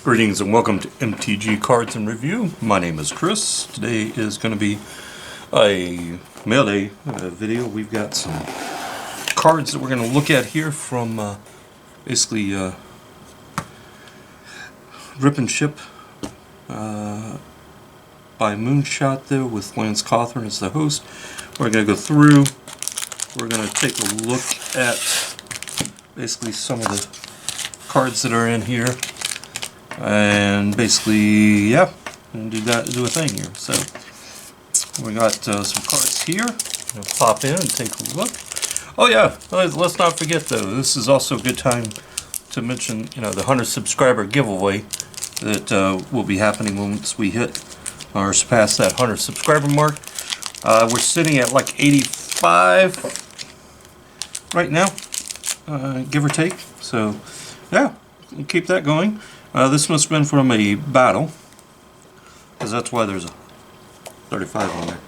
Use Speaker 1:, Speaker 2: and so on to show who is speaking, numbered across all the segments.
Speaker 1: Greetings and welcome to MTG Cardz and Review. My name is Chris. Today is going to be a mail day video. We've got some cards that we're going to look at here from basically Rip and Ship by Moonshoot there with Lance Cawthorn as the host. We're going to go through. We're going to take a look at basically some of the cards that are in here. And basically, yeah, and do a thing here. So we got some cards here. I'll pop in and take a look. Oh yeah, let's not forget though. This is also a good time to mention, the 100 subscriber giveaway that will be happening once we hit or surpass that 100 subscriber mark. We're sitting at like 85 right now, give or take. So yeah, we'll keep that going. This must have been from a battle, because that's why there's a 35 on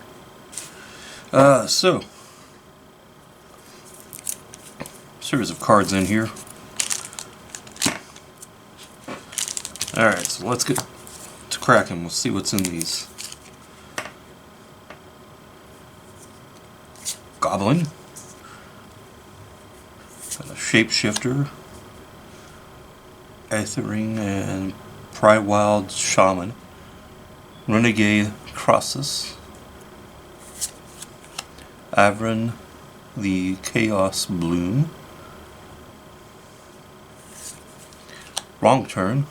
Speaker 1: there. So, series of cards in here. Alright, so let's get to cracking. We'll see what's in these. Goblin. Got a Shapeshifter. Aethering and Priwild Shaman, Renegade Crossus, Avron the Chaos Bloom, Wrong Turn,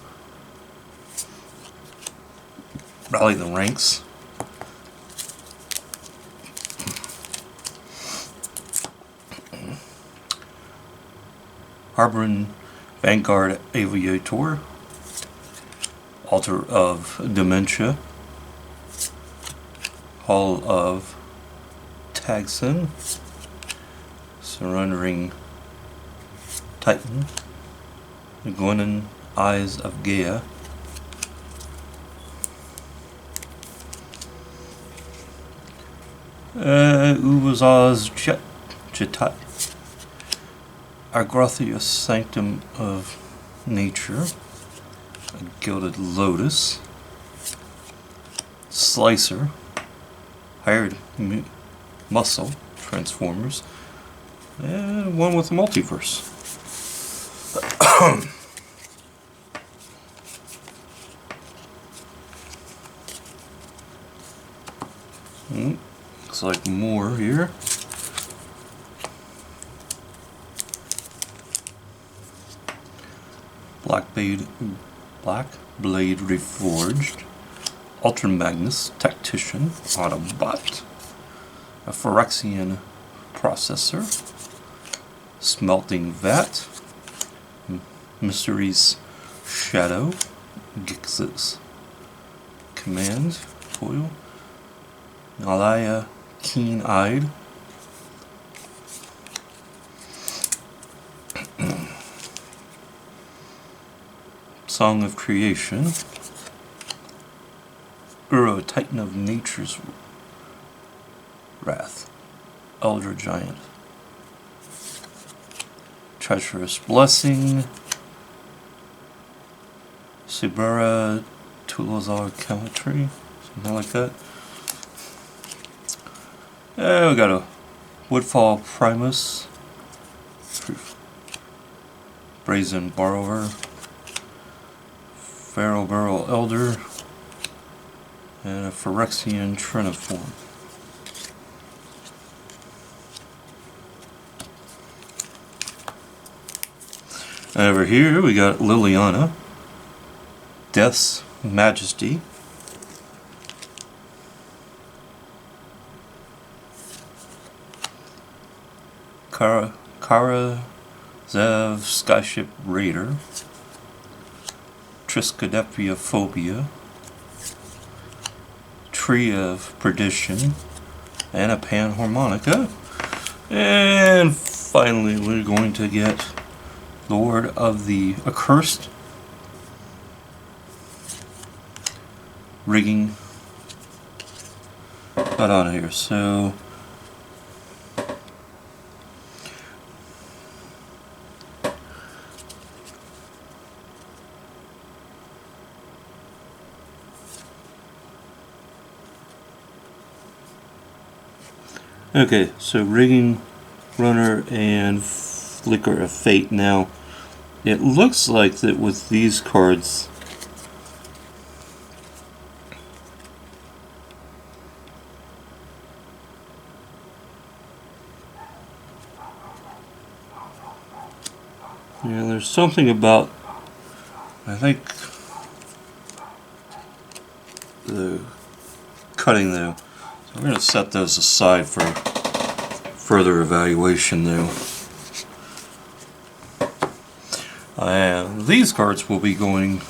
Speaker 1: Rally the Ranks, Harborin Vanguard Aviator, Altar of Dementia, Hall of Tagson, Surrendering Titan, Gwenin Eyes of Gaia, Ubazaz Jetai, Argothius Sanctum of Nature, a Gilded Lotus, Slicer, Hired Muscle, Transformers, and one with a multiverse. Looks like more here. Black Blade Reforged, Ultra Magnus Tactician, Autobot, a Phyrexian Processor, Smelting Vat, Mystery's Shadow, Gix's Command, Foil, Nalaya Keen-Eyed, Song of Creation, Uro, Titan of Nature's Wrath, Elder Giant, Treacherous Blessing, Sibera Tulazar Chemistry, something like that. We got a Woodfall Primus, Brazen Borrower, Pharaoh Burrow Elder, and a Phyrexian Triniform. Over here we got Liliana, Death's Majesty, Kara Zev Skyship Raider, Triskaidekaphobia, Tree of Perdition, and a Panharmonica. And finally we're going to get Lord of the Accursed, Rigging. Not on here, so Okay, so Rigging Runner and Flicker of Fate. Now, it looks like that with these cards, yeah, there's something about, I think, the cutting though. So we're going to set those aside for further evaluation though. And these cards will be going to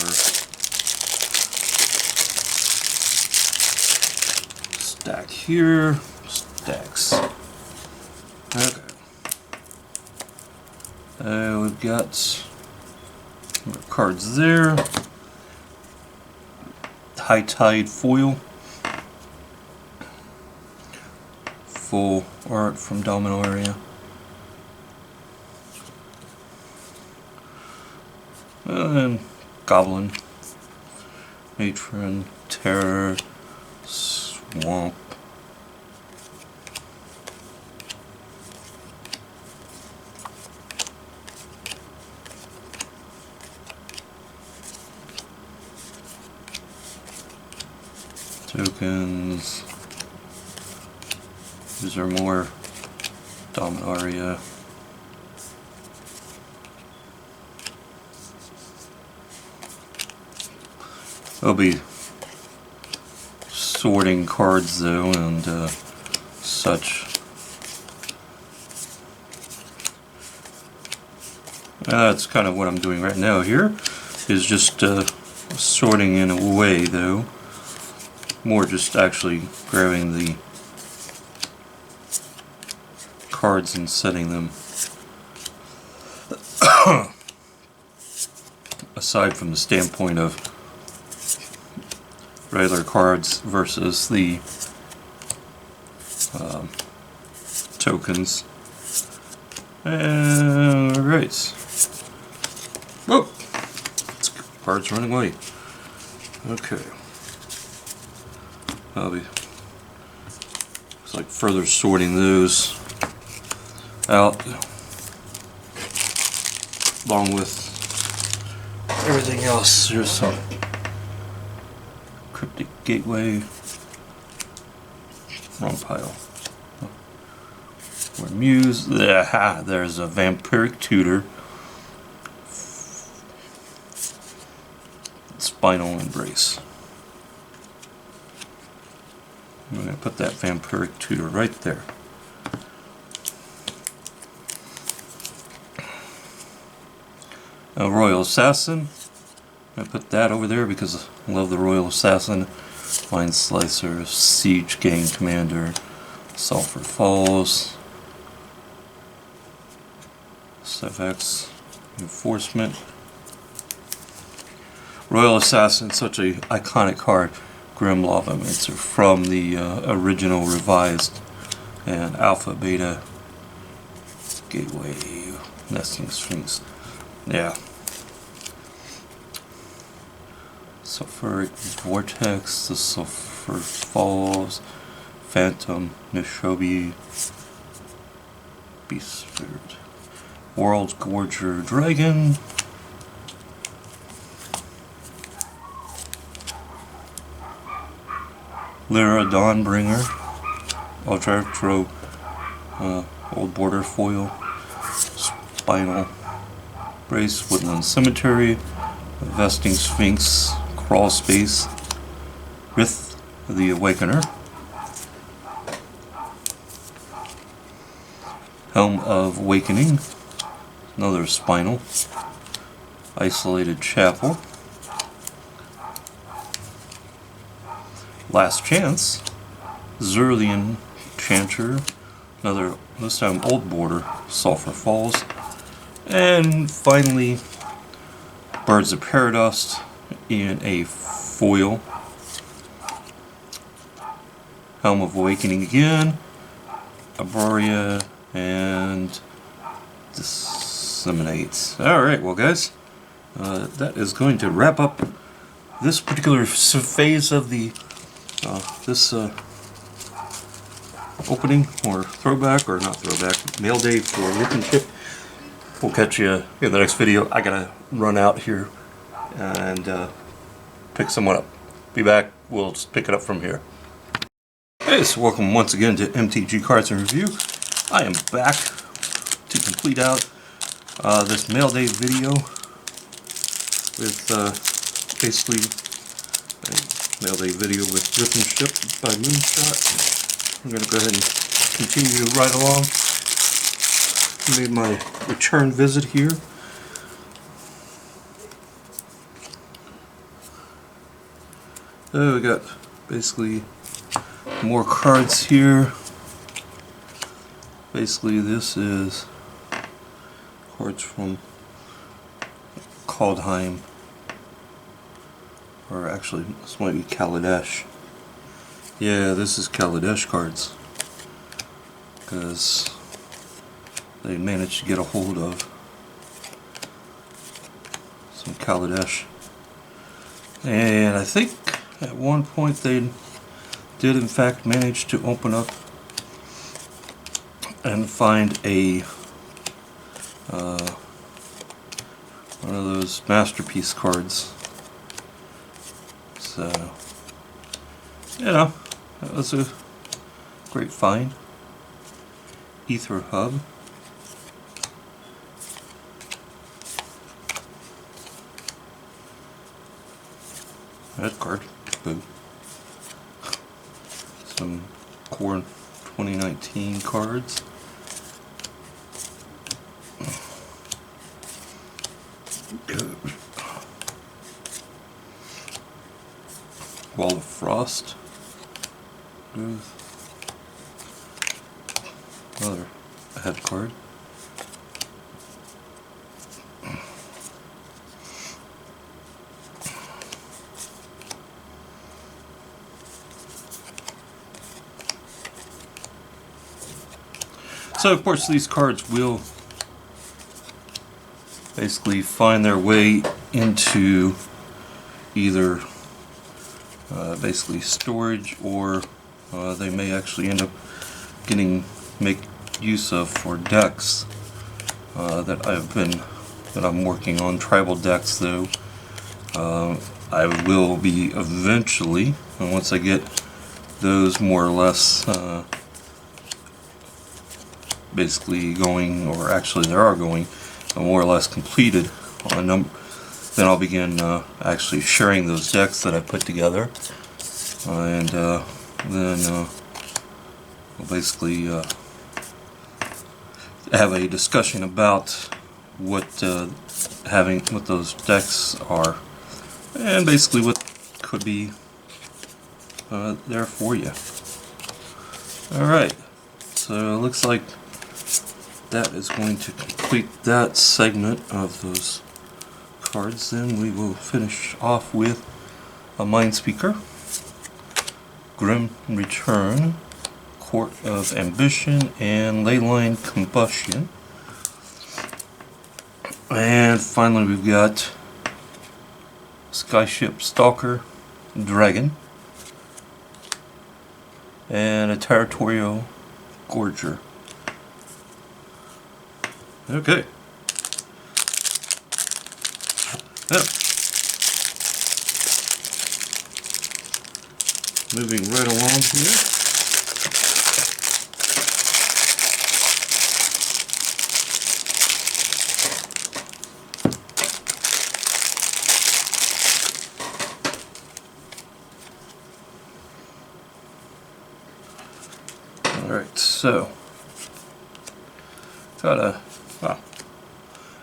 Speaker 1: our stack here, stacks. Okay. We've got cards there. High Tide foil. Full art from Domino Area. And then Goblin, Matron, Terror, Swamp. Tokens. These are more Dominaria. I'll be sorting cards though and such. That's kind of what I'm doing right now here, is just sorting in a way though. More just actually grabbing the cards and setting them aside from the standpoint of regular cards versus the tokens. Alright. Oh! Cards running away. Okay. I'll be it's like further sorting those out along with everything else. There's some Cryptic Gateway, wrong pile. Or Muse. There's a Vampiric Tutor, Spinal Embrace. I'm going to put that Vampiric Tutor right there. A Royal Assassin. I put that over there because I love the Royal Assassin. Mind Slicer, Siege Gang Commander, Sulphur Falls, SFX, Enforcement. Royal Assassin, such an iconic card. Grim Lava Mincer from the original revised and Alpha Beta Gateway Nesting Sphinx. Yeah. Sulphuric Vortex, the Sulphur Falls, Phantom, Nishobi, Beast Spirit, World Gorger Dragon, Lyra Dawnbringer, Ultra Retro, Old Border Foil, Spinal Brace, Woodland Cemetery, Vesting Sphinx, Crawl Space, Rith the Awakener, Helm of Awakening, another Spinal, Isolated Chapel, Last Chance, Zerlian Chanter, another, this time Old Border, Sulphur Falls, and finally Birds of Paradise in a foil, Helm of Awakening again, Arborea, and Disseminate. Alright, well guys, that is going to wrap up this particular phase of the This opening or throwback, or not throwback, mail day for Rip and Ship. We'll catch you in the next video. I gotta run out here and pick someone up. Be back. We'll just pick it up from here. Hey, so welcome once again to MTG Cardz and Review. I am back to complete out this mail day video with basically a mail day video with Rip and Ship by Moonshoot. I'm going to go ahead and continue right along. Made my return visit here. So we got basically more cards here. Basically this is cards from Kaldheim, or actually this might be Kaladesh. Yeah, this is Kaladesh cards, because they managed to get a hold of some Kaladesh, and I think at one point they did in fact manage to open up and find a one of those masterpiece cards. So, you know, that was a great find. Ether Hub. That card. Boo. Some Core 2019 cards. Wall of Frost. Another head card. So of course these cards will basically find their way into either basically storage, or they may actually end up make use of for decks that I'm working on. Tribal decks though. I will be eventually, and once I get those more or less basically going, or actually they are going more or less completed on a number, then I'll begin actually sharing those decks that I put together, and then we'll basically have a discussion about what those decks are, and basically what could be there for you. Alright, so it looks like that is going to complete that segment of those cards. Then we will finish off with a Mindspeaker, Grim Return, Court of Ambition, and Leyline Combustion. And finally we've got Skyship Stalker Dragon and a Territorial Gorger. Okay. Now, moving right along here. Alright, so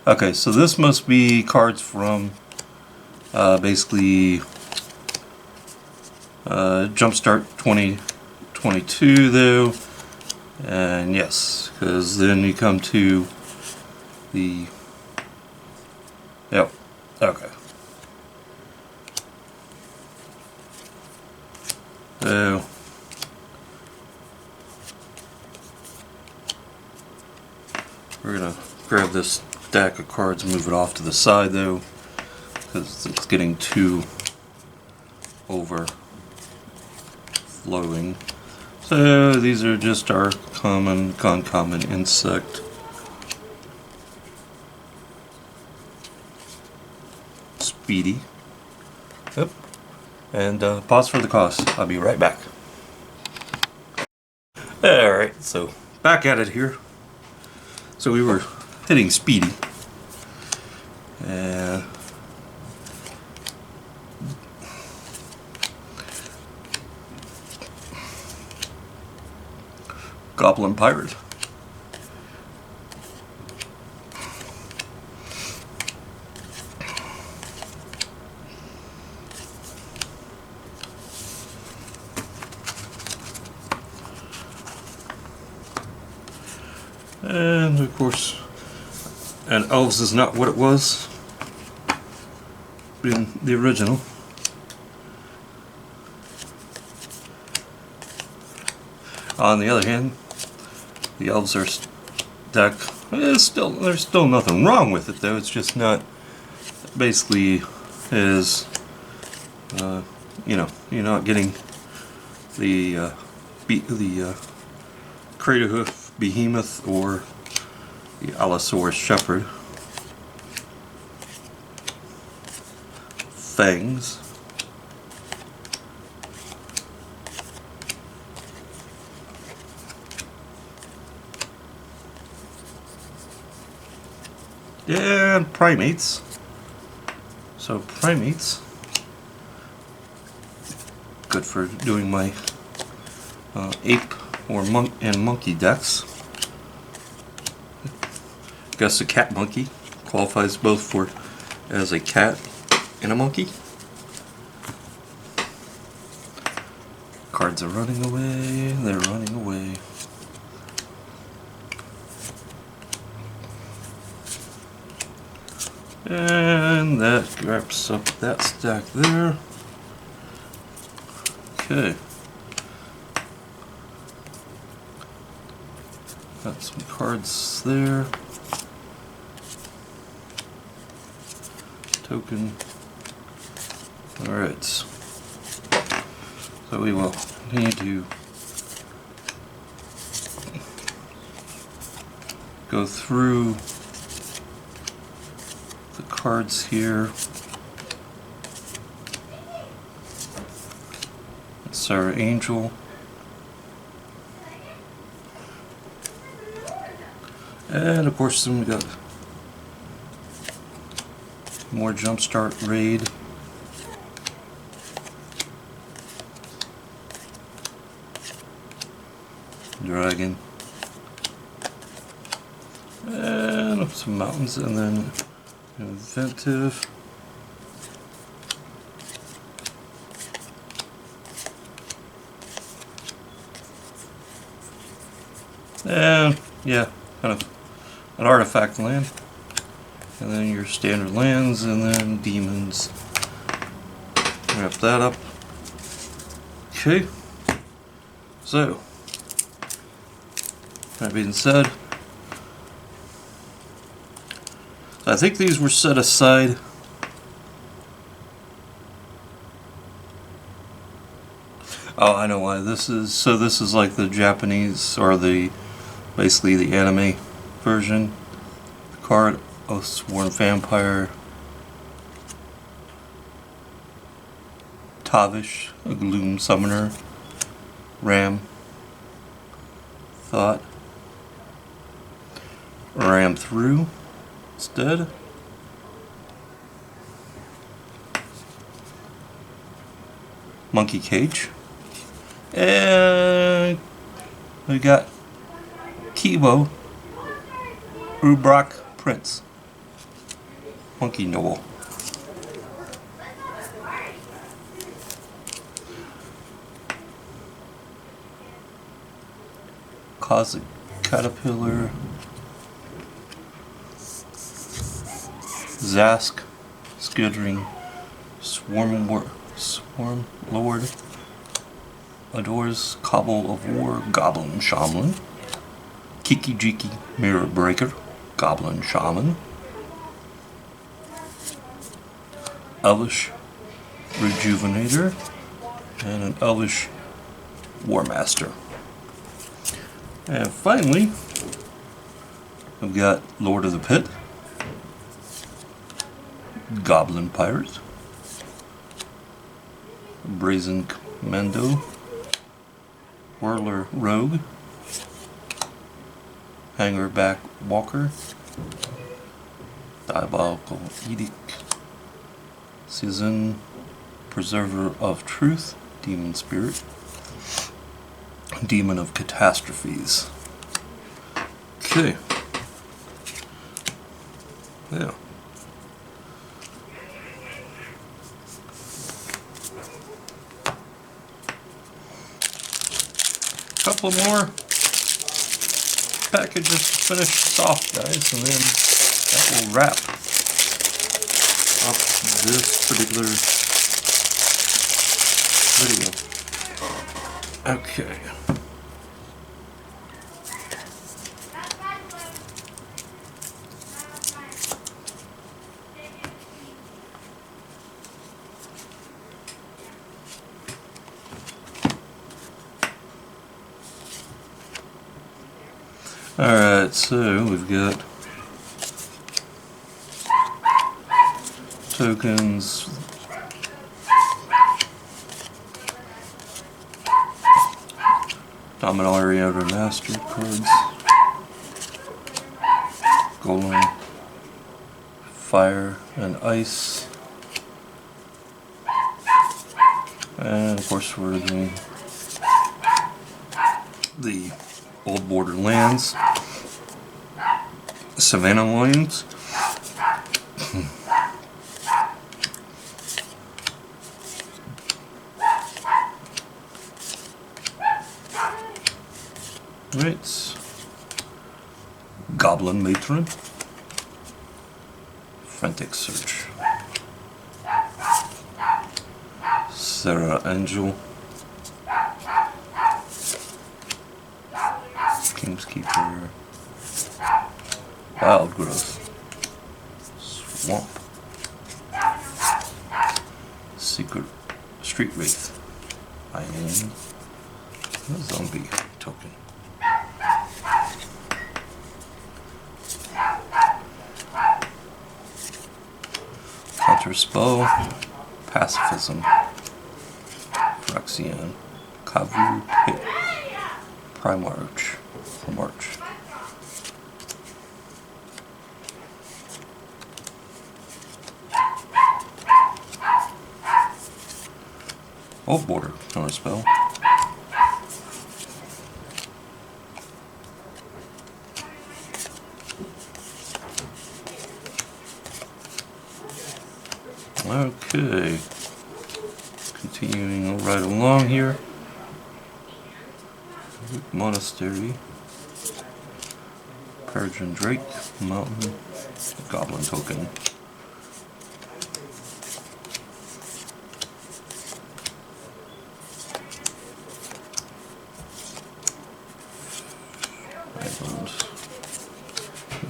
Speaker 1: okay, so this must be cards from basically Jumpstart 2022 though, and yes, because then you come to the, yep, okay. So we're gonna grab this stack of cards and move it off to the side though, because it's getting too over flowing. So these are just our common, uncommon insect. Speedy. Yep. And pause for the cost. I'll be right back. Alright, so back at it here. So we were hitting Speedy. And Goblin Pirate. And of course, and Elves is not what it was in the original. On the other hand, the Elves are deck is still, there's still nothing wrong with it though. It's just not basically is you know, you're not getting the Craterhoof Behemoth or the Allosaurus Shepherd. Fangs. And Primates. So Primates, good for doing my ape or monkey decks. Guess a cat monkey qualifies both for as a cat and a monkey. Cards are running away, they're running away. And that wraps up that stack there. Okay. Got some cards there. Token. Alright. So we will need to go through the cards here. Sarah Angel. And of course then we got more Jumpstart Raid. Dragon. And some mountains and then Inventive. And yeah, kind of an artifact land. And then your standard lands and then demons. Wrap that up. Okay. So, that being said, I think these were set aside. Oh, I know why. This is, so this is like the Japanese, or the, basically the anime version. Card, Oathsworn Vampire. Tavish, a Gloom Summoner. Ram. Thought. Ram through instead. Monkey Cage. And we got Kibo Rubrock Prince. Monkey Noel. Cosmic Caterpillar. Zask, Skittering, Swarm Lord, Adores, Cobble of War, Goblin Shaman, Kiki Jiki, Mirror Breaker, Goblin Shaman, Elvish Rejuvenator, and an Elvish War Master. And finally, we've got Lord of the Pit, Goblin Pirate, Brazen Commando, Whirler Rogue, Hangerback Walker, Diabolical Edict, Season, Preserver of Truth, Demon Spirit, Demon of Catastrophes. Okay. Yeah. Couple more packages to finish this off, guys, and then that will wrap up this particular video. Okay. Alright, so we've got tokens, Dominaria Remastered cards, Golem, Fire and Ice, and of course we're doing the Old Borderlands, Savannah Lions, right, Goblin Matron, Frantic Search, Sarah Angel, Keeper, Wild Growth, Swamp, Secret Street Wraith, Island, Zombie Token. Counter Spell, Pacifism, Phyrexian, Kavu Pit, Primarch. March. Old Border, counterspell. Okay. Continuing right along here. Monastery. Persian Drake, Mountain, Goblin Token.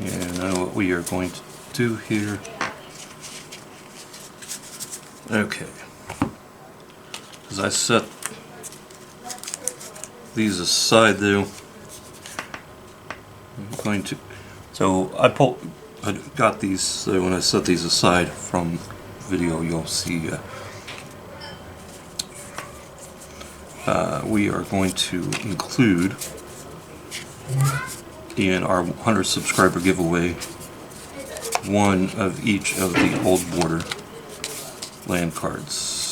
Speaker 1: And now what we are going to do here. Okay. As I set these aside though, I'm going to, so I got these, so when I set these aside from video, you'll see we are going to include in our 100 subscriber giveaway one of each of the Old Border land cards.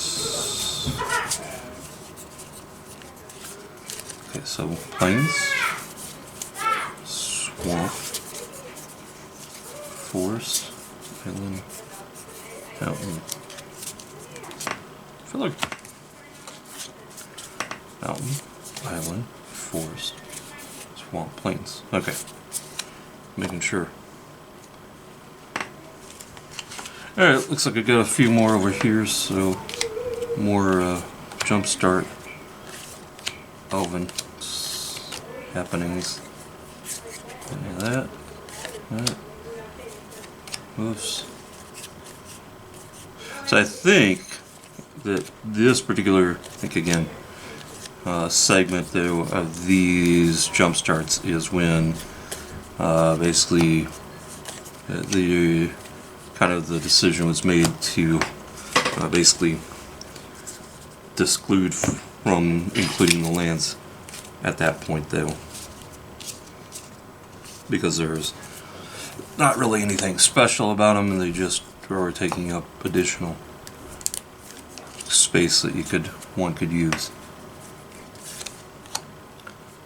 Speaker 1: Okay, so Plains, Swamp, Forest, Island, Mountain. I feel like Mountain, Island, Forest, Swamp, Plains. Okay, making sure. Alright, looks like I got a few more over here, so more Jumpstart Elven happenings. That. Oops. So I think that this particular, again, segment though of these jump starts is when basically the kind of the decision was made to basically disclude from including the lands at that point though, because there's not really anything special about them and they just were taking up additional space that one could use.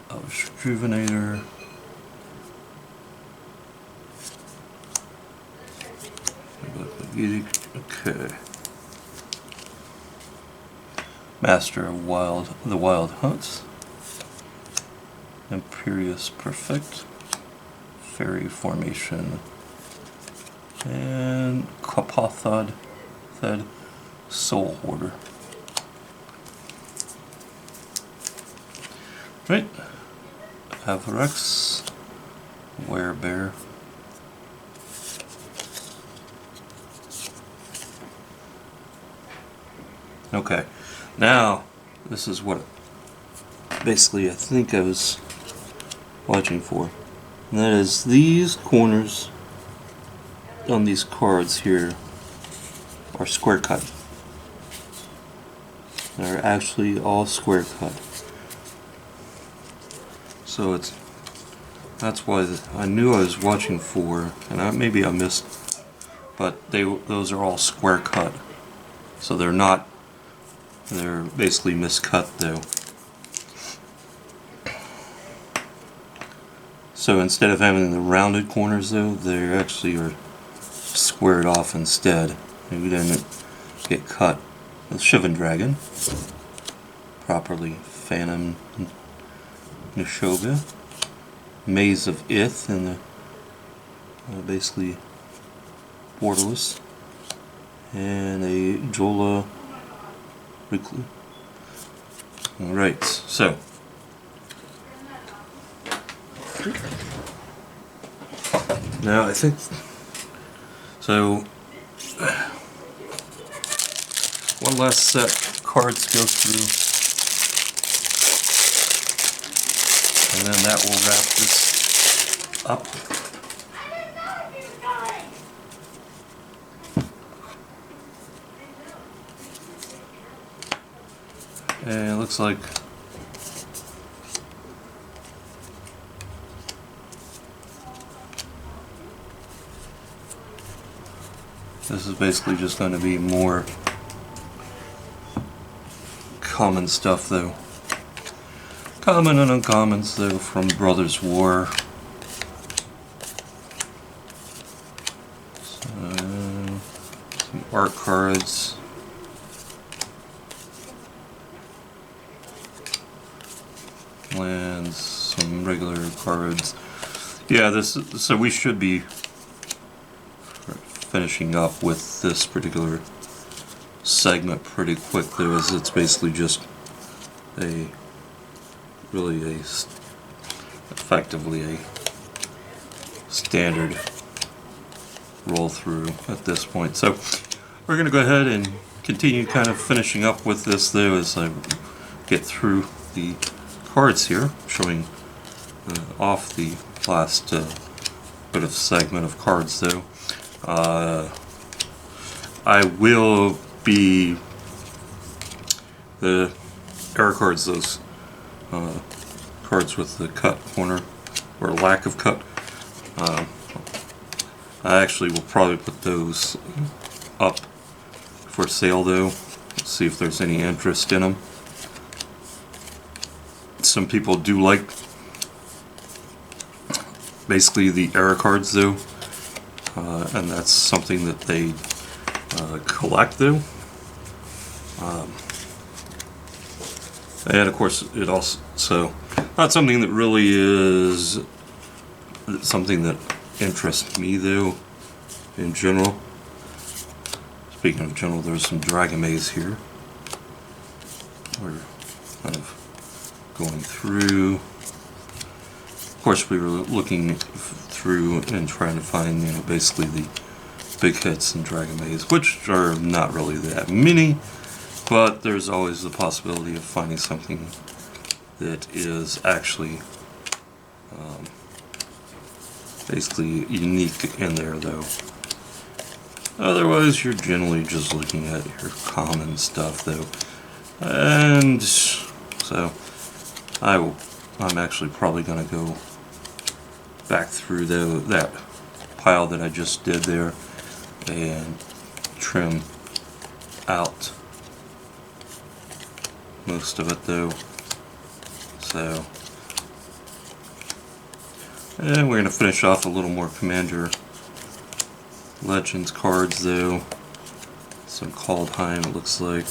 Speaker 1: Rejuvenator. Okay. Master of the Wild Hunts. Imperious Perfect. Fairy Formation. And Kapothod Soul Hoarder. Right. Avrex. Werebear. Okay, now this is what basically I think I was watching for. And that is these corners on these cards here are square cut. They're actually all square cut. So that's why I knew I was watching for, and maybe I missed, but those are all square cut. So they're basically miscut though. So instead of having the rounded corners though, they actually are squared off instead. Maybe didn't get cut. The Shivan Dragon, properly Phantom Nishoga, Maze of Ith, and the basically borderless, and a Jola Recluse. Alright, so now I think so. One last set of cards to go through, and then that will wrap this up. And it looks like this is basically just going to be more common stuff though. Common and uncommons though from Brothers War. Some art cards. Lands, some regular cards. Yeah, so we should be finishing up with this particular segment pretty quickly, as it's basically just effectively a standard roll through at this point. So we're going to go ahead and continue kind of finishing up with this though as I get through the cards here, showing off the last bit of segment of cards though. I will be the error cards, those cards with the cut corner or lack of cut. I actually will probably put those up for sale though, see if there's any interest in them. Some people do like basically the error cards though, and that's something that they collect though. And of course it also not something that really is something that interests me though in general. Speaking of general, there's some Dragon Maze here. We're kind of going through. Of course, we were looking through and trying to find, basically the big hits in Dragon Maze, which are not really that many, but there's always the possibility of finding something that is actually basically unique in there though. Otherwise you're generally just looking at your common stuff though. And so I'm actually probably going to go back through that pile that I just did there and trim out most of it though. So, and we're going to finish off a little more Commander Legends cards though. Some Kaldheim, it looks like.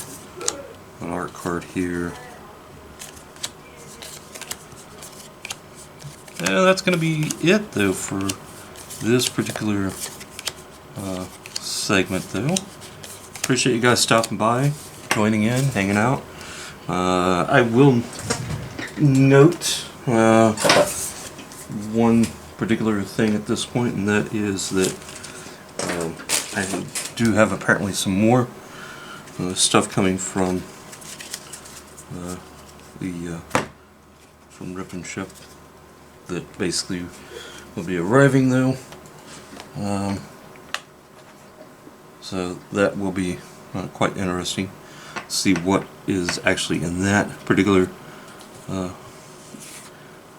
Speaker 1: An art card here. And that's going to be it though for this particular segment though. Appreciate you guys stopping by, joining in, hanging out. I will note one particular thing at this point, and that is that I do have apparently some more stuff coming from from Rip and Ship that basically will be arriving though. So that will be quite interesting. See what is actually in that particular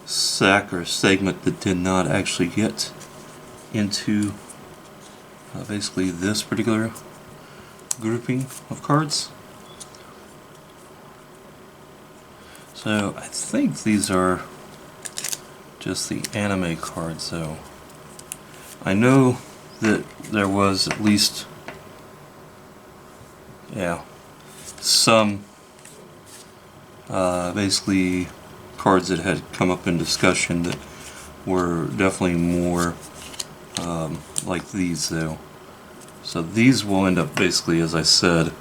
Speaker 1: sack or segment that did not actually get into basically this particular grouping of cards. So I think these are just the anime cards though. I know that there was at least some basically cards that had come up in discussion that were definitely more like these though. So these will end up basically, as I said,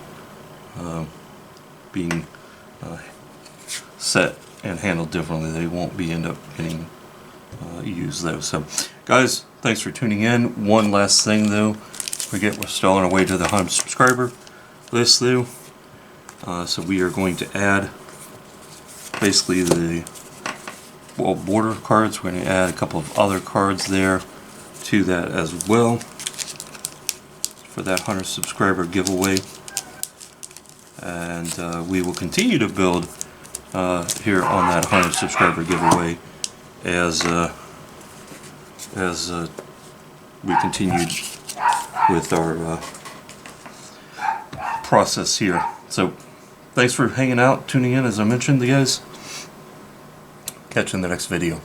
Speaker 1: being set and handled differently. They won't be end up getting used though. So guys, thanks for tuning in. One last thing though, we're still on our way to the 100 subscriber list though. So we are going to add basically the border cards. We're going to add a couple of other cards there to that as well for that 100 subscriber giveaway. And we will continue to build here on that 100 subscriber giveaway as we continue with our process here. So thanks for hanging out, tuning in, as I mentioned, you guys. Catch you in the next video.